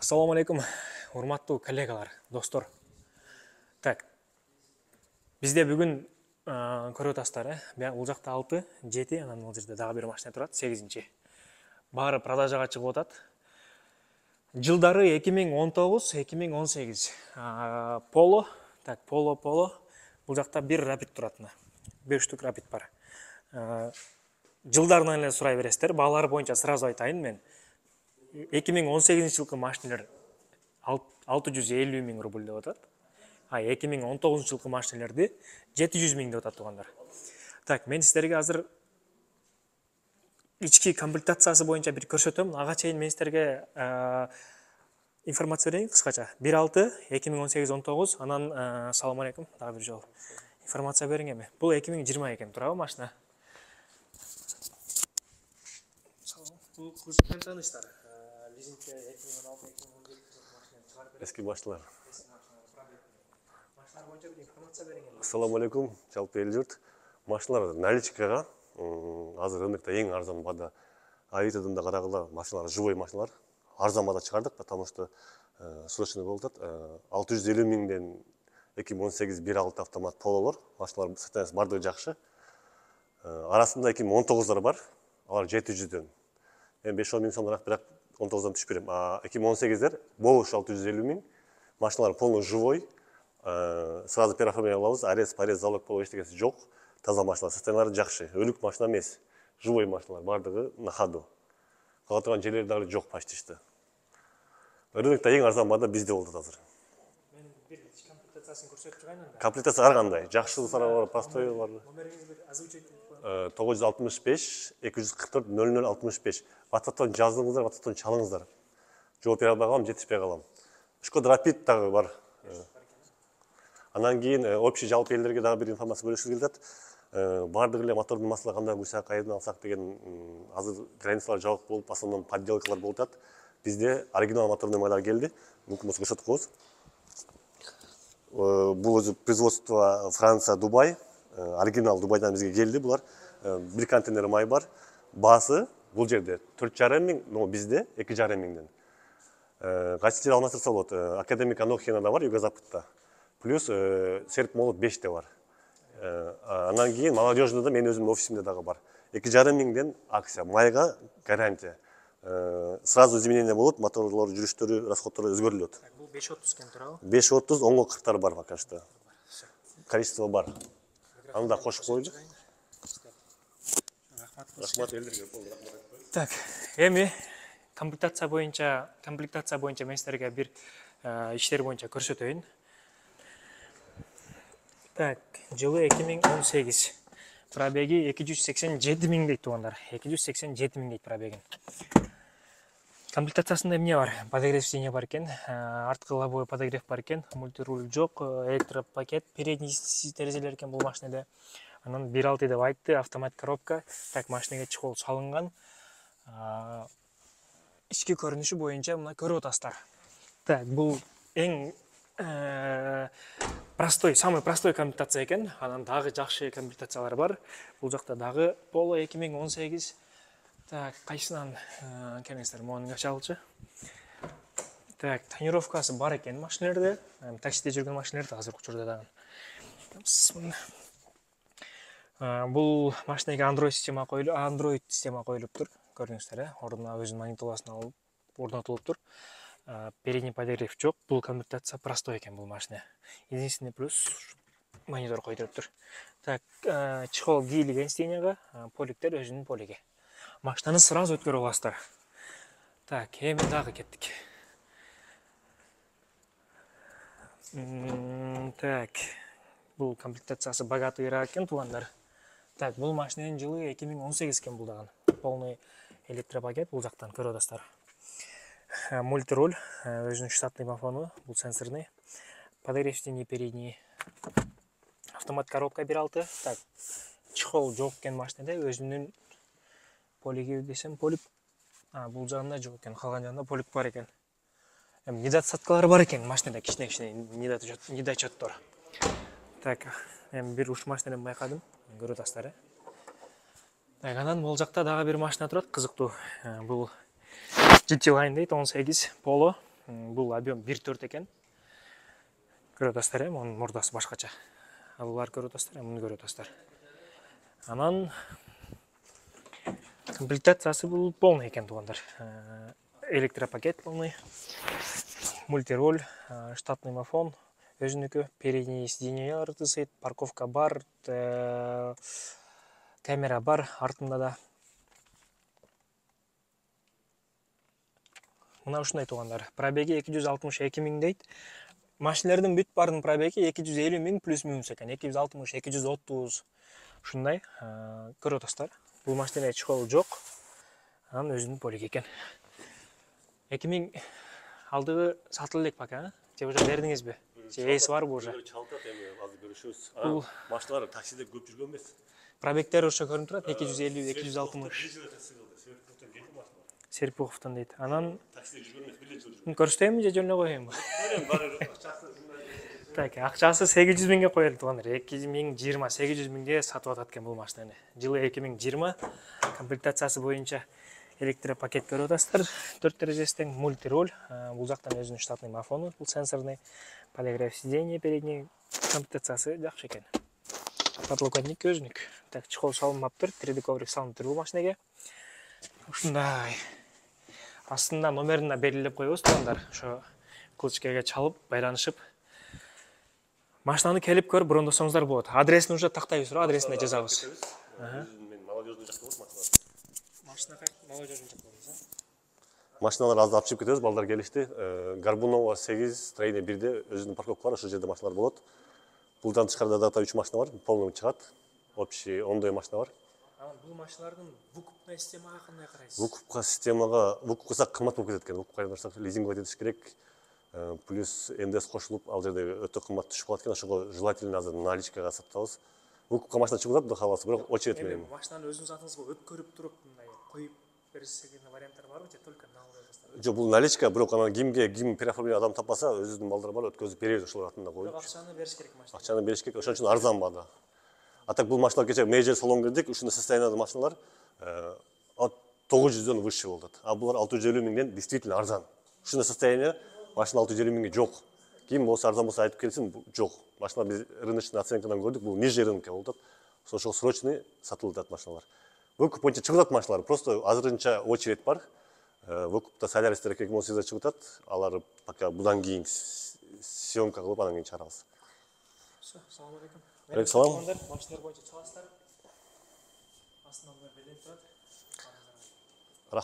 Ассаламу алейкум, урматтуу коллегалар, достор. Так, бизде бүгүн көрүп атасыздар, бул жакта 6, 7, анан бул жерде дагы бир машина турат, 8-чи. Баары продажага чыгып атат. Жылдары 2019-2018. Поло, так, Поло. Бул жакта бир Rapid турат. 5 штук Rapid бар. Жылдарын эле сурай бересиздер. Баалары боюнча сразу айтайын мен. 2018 жылкы машиналар 650 миң рубль деп атат. 2019 жылкы машиналарды 700 миң деп атат тугандар. Так, мен сиздерге азыр ички комплектациясы боюнча бир көрсөтөм. Ага чейин мен сиздерге информация берейин кыскача. 1.6 2018-19, анан салам алейкум, дагы бир жолу. Информация бериң эми. Бул 2020 экен, турабы машина? Бул кызыкпен тааныштар. Лизингке 2016-2017 машина чыгарып берет. Eski başlar. Машина боюнча бир информация бериң эми. Assalamu alaikum, жалпы эл журт. Машиналар наличкага, азыр рынокто эң арзан баада. Авитодон да карагыла машиналар живой машиналар. Арзан баада чыгардык, потому что срочный болуп атат. 650 миңден 2018 1.6 автомат пололор, машиналар состояниясы бардыгы жакшы. Арасында 2019-дар бар, алар 700дөн. Мен 5-10 миң сомдоrak бирок 19-дан түшүп берем. 2018-дер болуш 650 миң. Машиналар полный живой. Сразу переоформление алабыз, арест, порез, залог болуп эчтекеси жок. Таза машиналар, состояниялары жакшы. Өлүк машина эмес. Живой машиналар бардыгы на ходу. Кала турган жерлери дагы жок почти что. Рынокто эң арзан баада бизде болуп атат азыр. Мен бир комплектациясын көрсөтүп турайын анда. Комплектация ар кандай? Жакшылыктары бар, простой бар. Номериңиз бир озвучить этип коюңуз. 965 244 0065. WhatsApp'tan жаздыңыздар, WhatsApp'tan чалыңыздар. Жооп бере албай калам, жетишпей калам. Шкода Rapid дагы бар. Анан кийин общий жалпы элдерге дагы бир информация бөлүшүп келет. Бардыгы эле мотордун массасы кандай буйса кайдан алсак деген азыр границалар жабык болуп, в основном подделкалар болуп атат. Бизде оригинал моторный майлар келди. Мүмкүн болсо көрсөтүп коебуз. Бул өзү производство Франция, Дубай. Оригинал Дубайдан бизге келди булар. Бир контейнер май бар. Баасы бул жерде 4,5 миң, но бизде 2,5 миңден. Кайсы жер алмастырса болот. Академик Анохинада бар, Юго-Западта. Плюс Серп Молот 5-те бар. Анан кийин молодежный да мен өзүмдүн офисимде дагы бар. 2,5 миңден акция, майга гарантия. Сразу изменение болот, моторлор жүрүштөрү, расходтору өзгөрүлөт. Бул 530 экен турабы? 530, 10 40 бар пока что. Количество бар. Аны да кошуп коелу. Рахмат элдерге. Так, эми комплектация боюнча мен сиздерге бир иштер боюнча көрсөтөйүн. Так, жылы 2018. Пробеги 287 миң дейт тугандар. 287 миң дейт пробегин. Комплектациясында эмне бар? Подогрев сиденья бар экен, арткы лобовой подогрев бар экен, мультируль жок, электропакет, передний терезелер экен бул машинеде. Анан 1.6 деп айтты, автомат коробка. Так, машинеге чехол салынган. Ички көрүнүшү боюнча мына көрүп атасыздар. Так, бул эң самый простой комплектация экен. Анан дагы жакшы комплектациялар бар. Бул жакта дагы Polo 2018. Так, кайсынан келиңиздер, моуну ачалчы. Так, тонировкасы бар экен машинелерде. Таксиде жүргөн машинелерде азыр учурда дагы. Бул машинеге Android система коюлуптур. Көрүңүздөр, ордуна өзүнүн магнитоласын алып орнотулуп тур. Передний подогрев жок. Бул комплектация простой экен бул машина. Единственный плюс монитор койдуруптур. Так, чехол кийилген сиденьяга, поликтер өзүнүн полиги. Машинаны сразу өткөрүп аласыздар. Так, эми дагы кеттик. Так, бул комплектациясы богатыйраак экен тугандар. Так, бул машинанын жылы 2018 экен бул дагы. Полный электропакет бул жактан көрүп атасыздар. Мультируль, өзүнүн штатный мафону, бул сенсорный. Подогрев сидений передний. Автомат коробка 1.6. Так, чехол жок экен машинеде, өзүнүн полиги десем, полип. Бул жагында жок экен, калган жагында полип бар экен. Недостаткалары бар экен машинеде, кичине недочеттор. Так, мен бир уш машинеден байкадым, көрүп атасыздар. Так, анан бул жакта дагы бир машина турат, кызыктуу. Бул GT Line дейт, 18 Polo. Бул объем 1.4 экен. Көрүп атасыздар, мунун мурдасы башкача. Алар көрүп атасыздар, муну көрүп атасыздар. Анан комплектациясы бул полный экен туугандар. Электропакет полный, мультироль, штатный мафон, өзүнүкү, передний сиденьялар тысыйт, парковка бар, камера бар артында да. Мына ушундай туугандар. Пробеги 262 миң дейт. Машиналардын бүт бардын пробеги 250 миң плюс минус экен. 260, 230 ушундай. Көрүп атасыздар. Бул машинада чехол жок. Анын өзүнүн полиги экен. 2000 алдыгы сатылып элек пока, же уже бердиңизби? Же эси барбы уже? Чалтат эми азыр көрүшөбүз. Машиналар таксиде көп жүргөн эмес. Пробегтер ошо көрүнүп турат, 250, 260. Серпуховдон дейт. Анан Таксиде жүргөн эмес, бир жыл жүргөн. көрсөтөйүнбү же жөн эле коеюнбу? Так, акчасы 800 миңге коелу туугандар. 2020 800 миңге сатып атат экен бул машинаны. Жылы 2020, комплектациясы боюнча электропакет көрүп атасыздар. 4 дережеси тең, мультироль, бул жактан өзүнүн штатный мафону, бул сенсорный, полиграф сиденье передний, комплектациясы жакшы экен. Подлокотник өзүнүк. Так, чехол салынмаптыр, 3D коврик салыныптыр бул машинеге. Ушундай. Астында номерин да белгилеп коебуз туугандар. Ошо кылычкага чалып, байланышып машинаны келип көрүп брондосоңуздар болот. Адресин уже тактайбыз, адресине жазабыз. Мен молодежный жакта болот машиналар. Машина кайт, молодежный жакта болот. Машиналар азыр алып чыгып кетебиз, балдар келишти. Горбунова 8, строение 1де өзүнүн парковка бар, ошол жерде машиналар болот. Булдан тышкарыда дата 3 машина бар, полный чыгат. Общий 10 машина бар. Бул машиналардын выкупный системага кандай карайсыз? Выкупка кымбат болуп кетет экен. Выкупка айырмашылык лизинговый этиш керек. Плюс НДС кошулуп, ал жерде өтө кымбат түшүп калат экен. Ошого желательно азыр наличкага сатабыз. Выкупка машина чыгып атат, Кудай кааласа, бирок очередь менен. Машинаны өзүңүз атыңызга өткөрүп туруп, мындай коюп берсек деген варианттар барбы же только налог жасап? Жок, бул наличка, бирок анан ким переоформление адам таппаса, өзүнүн балдары бар, өткөзүп беребиз ошолор атында коюп. Бирок акчаны бериш керек машина. Акчаны бериш керек, ошон үчүн арзан баада. А так бул машиналар кече мейджер салон кирдик, ушундай состояниедagi машиналар от 900дөн выше болот. А булар 650 миңден действительно арзан. Ушундай состояние машина 650 миңге жок. Ким болсо арзан болсо айтып келсин, жок. Машина биз рыночный оценкадан көрдүк, бул ниже рынка болот. Ошол срочный сатылып атат машиналар. Выкуп боюнча чыгып атат машиналар, просто азырынча очередь бар. Выкупта Соляристер 2018-да чыгып атат. Алар пока будан кийин съемка кылып анан кийин чыгарабыз. Салам алейкум. Алейкум салам. Машиналар боюнча чыгасыздар. Астынан белгилеп турат.